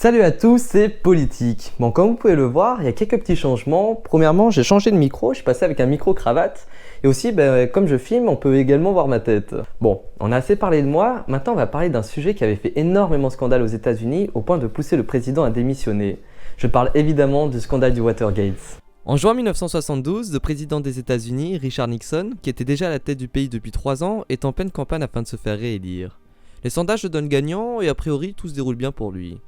Salut à tous, c'est Politique. Bon, comme vous pouvez le voir, il y a quelques petits changements. Premièrement, j'ai changé de micro, je suis passé avec un micro-cravate. Et aussi, comme je filme, on peut également voir ma tête. Bon, on a assez parlé de moi, maintenant on va parler d'un sujet qui avait fait énormément scandale aux États-Unis au point de pousser le président à démissionner. Je parle évidemment du scandale du Watergate. En juin 1972, le président des États-Unis, Richard Nixon, qui était déjà à la tête du pays depuis 3 ans, est en pleine campagne afin de se faire réélire. Les sondages le donnent gagnant et a priori tout se déroule bien pour lui.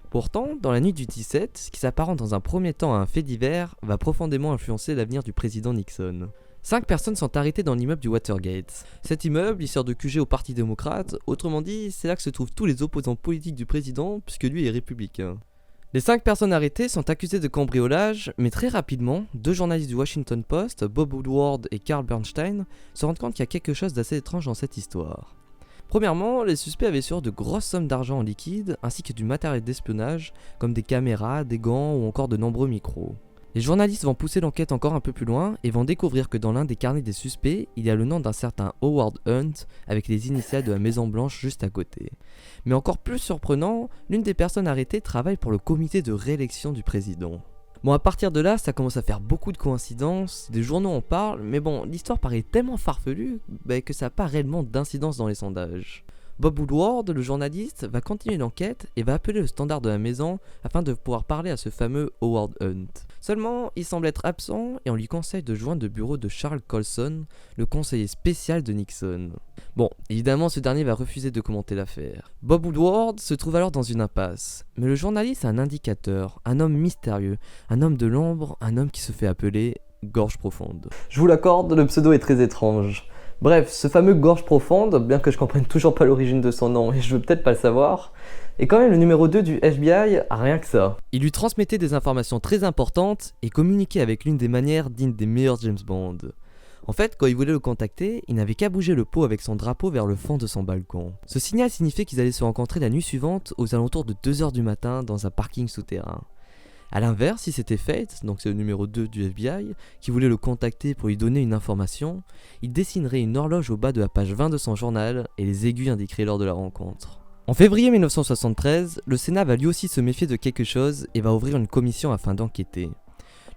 Pourtant, dans la nuit du 17, ce qui s'apparente dans un premier temps à un fait divers va profondément influencer l'avenir du président Nixon. 5 personnes sont arrêtées dans l'immeuble du Watergate. Cet immeuble, il sert de QG au Parti démocrate, autrement dit, c'est là que se trouvent tous les opposants politiques du président, puisque lui est républicain. Les 5 personnes arrêtées sont accusées de cambriolage, mais très rapidement, 2 journalistes du Washington Post, Bob Woodward et Carl Bernstein, se rendent compte qu'il y a quelque chose d'assez étrange dans cette histoire. Premièrement, les suspects avaient sur de grosses sommes d'argent en liquide, ainsi que du matériel d'espionnage, comme des caméras, des gants ou encore de nombreux micros. Les journalistes vont pousser l'enquête encore un peu plus loin et vont découvrir que dans l'un des carnets des suspects, il y a le nom d'un certain Howard Hunt avec les initiales de la Maison Blanche juste à côté. Mais encore plus surprenant, l'une des personnes arrêtées travaille pour le comité de réélection du président. Bon, à partir de là, ça commence à faire beaucoup de coïncidences, des journaux en parlent, mais bon, l'histoire paraît tellement farfelue que ça n'a pas réellement d'incidence dans les sondages. Bob Woodward, le journaliste, va continuer l'enquête et va appeler le standard de la maison afin de pouvoir parler à ce fameux Howard Hunt. Seulement, il semble être absent et on lui conseille de joindre le bureau de Charles Colson, le conseiller spécial de Nixon. Bon, évidemment, ce dernier va refuser de commenter l'affaire. Bob Woodward se trouve alors dans une impasse, mais le journaliste a un indicateur, un homme mystérieux, un homme de l'ombre, un homme qui se fait appeler Gorge Profonde. Je vous l'accorde, le pseudo est très étrange. Bref, ce fameux Gorge Profonde, bien que je comprenne toujours pas l'origine de son nom et je veux peut-être pas le savoir, est quand même le numéro 2 du FBI, rien que ça. Il lui transmettait des informations très importantes et communiquait avec l'une des manières dignes des meilleurs James Bond. En fait, quand il voulait le contacter, il n'avait qu'à bouger le pot avec son drapeau vers le fond de son balcon. Ce signal signifiait qu'ils allaient se rencontrer la nuit suivante aux alentours de 2h du matin dans un parking souterrain. A l'inverse, si c'était Fate, donc c'est le numéro 2 du FBI, qui voulait le contacter pour lui donner une information, il dessinerait une horloge au bas de la page 20 de son journal et les aiguilles indiqueraient l'heure de la rencontre. En février 1973, le Sénat va lui aussi se méfier de quelque chose et va ouvrir une commission afin d'enquêter.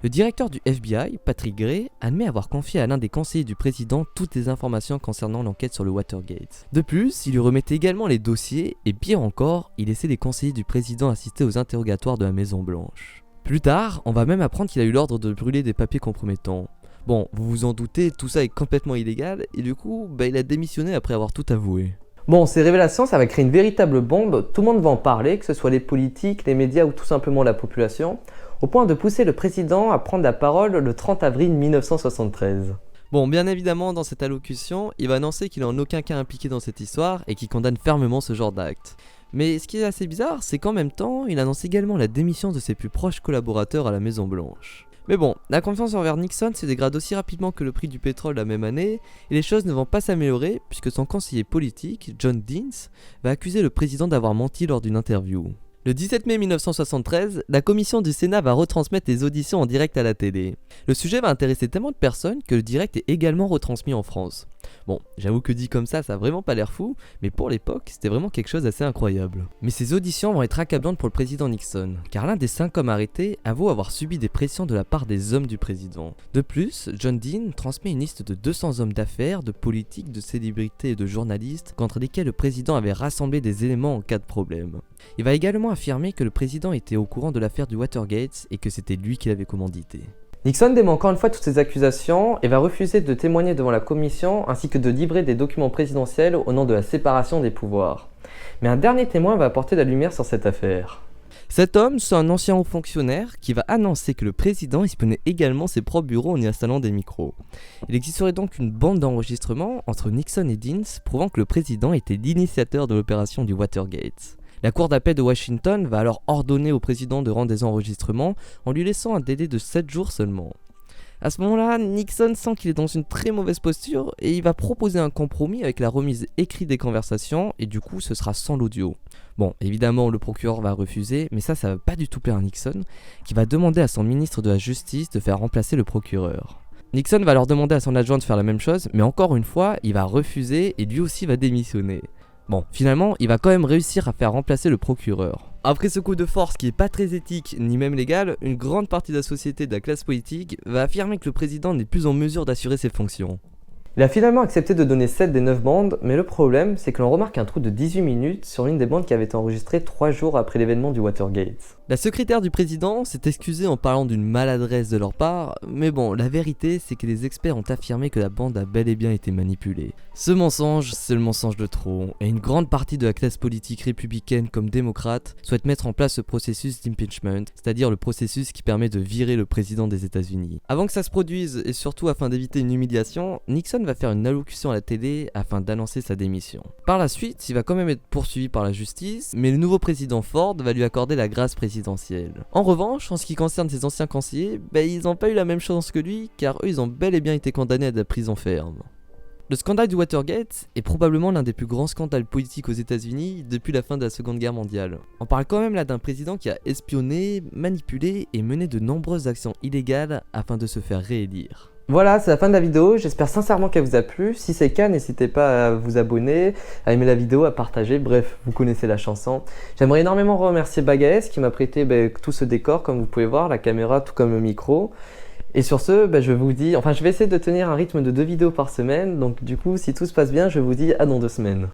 Le directeur du FBI, Patrick Gray, admet avoir confié à l'un des conseillers du président toutes les informations concernant l'enquête sur le Watergate. De plus, il lui remettait également les dossiers et pire encore, il laissait les conseillers du président assister aux interrogatoires de la Maison Blanche. Plus tard, on va même apprendre qu'il a eu l'ordre de brûler des papiers compromettants. Bon, vous vous en doutez, tout ça est complètement illégal et du coup, il a démissionné après avoir tout avoué. Bon, ces révélations, ça va créer une véritable bombe, tout le monde va en parler, que ce soit les politiques, les médias ou tout simplement la population, au point de pousser le président à prendre la parole le 30 avril 1973. Bon, bien évidemment, dans cette allocution, il va annoncer qu'il n'est en aucun cas impliqué dans cette histoire et qu'il condamne fermement ce genre d'acte. Mais ce qui est assez bizarre, c'est qu'en même temps, il annonce également la démission de ses plus proches collaborateurs à la Maison Blanche. Mais bon, la confiance envers Nixon se dégrade aussi rapidement que le prix du pétrole la même année, et les choses ne vont pas s'améliorer puisque son conseiller politique, John Deans, va accuser le président d'avoir menti lors d'une interview. Le 17 mai 1973, la commission du Sénat va retransmettre les auditions en direct à la télé. Le sujet va intéresser tellement de personnes que le direct est également retransmis en France. Bon, j'avoue que dit comme ça a vraiment pas l'air fou, mais pour l'époque, c'était vraiment quelque chose d'assez incroyable. Mais ces auditions vont être accablantes pour le président Nixon, car l'un des 5 hommes arrêtés avoue avoir subi des pressions de la part des hommes du président. De plus, John Dean transmet une liste de 200 hommes d'affaires, de politiques, de célébrités et de journalistes contre lesquels le président avait rassemblé des éléments en cas de problème. Il va également affirmer que le président était au courant de l'affaire du Watergate et que c'était lui qui l'avait commandité. Nixon dément encore une fois toutes ces accusations et va refuser de témoigner devant la commission ainsi que de livrer des documents présidentiels au nom de la séparation des pouvoirs. Mais un dernier témoin va apporter la lumière sur cette affaire. Cet homme, c'est un ancien haut fonctionnaire qui va annoncer que le président espionnait également ses propres bureaux en y installant des micros. Il existerait donc une bande d'enregistrements entre Nixon et Deans prouvant que le président était l'initiateur de l'opération du Watergate. La cour d'appel de Washington va alors ordonner au président de rendre des enregistrements en lui laissant un délai de 7 jours seulement. À ce moment-là, Nixon sent qu'il est dans une très mauvaise posture et il va proposer un compromis avec la remise écrite des conversations et du coup ce sera sans l'audio. Bon, évidemment le procureur va refuser, mais ça va pas du tout plaire à Nixon, qui va demander à son ministre de la Justice de faire remplacer le procureur. Nixon va alors demander à son adjoint de faire la même chose, mais encore une fois, il va refuser et lui aussi va démissionner. Bon, finalement, il va quand même réussir à faire remplacer le procureur. Après ce coup de force qui est pas très éthique ni même légal, une grande partie de la société et de la classe politique va affirmer que le président n'est plus en mesure d'assurer ses fonctions. Il a finalement accepté de donner 7 des 9 bandes, mais le problème, c'est que l'on remarque un trou de 18 minutes sur l'une des bandes qui avait été enregistrée 3 jours après l'événement du Watergate. La secrétaire du président s'est excusée en parlant d'une maladresse de leur part, mais bon, la vérité, c'est que les experts ont affirmé que la bande a bel et bien été manipulée. Ce mensonge, c'est le mensonge de trop, et une grande partie de la classe politique républicaine comme démocrate souhaite mettre en place ce processus d'impeachment, c'est-à-dire le processus qui permet de virer le président des États-Unis. Avant que ça se produise, et surtout afin d'éviter une humiliation, Nixon va faire une allocution à la télé afin d'annoncer sa démission. Par la suite, il va quand même être poursuivi par la justice, mais le nouveau président Ford va lui accorder la grâce présidentielle. En revanche, en ce qui concerne ses anciens conseillers, ils n'ont pas eu la même chance que lui, car eux ils ont bel et bien été condamnés à de la prison ferme. Le scandale du Watergate est probablement l'un des plus grands scandales politiques aux États-Unis depuis la fin de la Seconde Guerre mondiale. On parle quand même là d'un président qui a espionné, manipulé et mené de nombreuses actions illégales afin de se faire réélire. Voilà, c'est la fin de la vidéo, j'espère sincèrement qu'elle vous a plu. Si c'est le cas, n'hésitez pas à vous abonner, à aimer la vidéo, à partager, bref, vous connaissez la chanson. J'aimerais énormément remercier Bagaes qui m'a prêté tout ce décor, comme vous pouvez voir, la caméra tout comme le micro. Et sur ce, je vous dis, je vais essayer de tenir un rythme de 2 vidéos par semaine, donc du coup, si tout se passe bien, je vous dis à dans 2 semaines.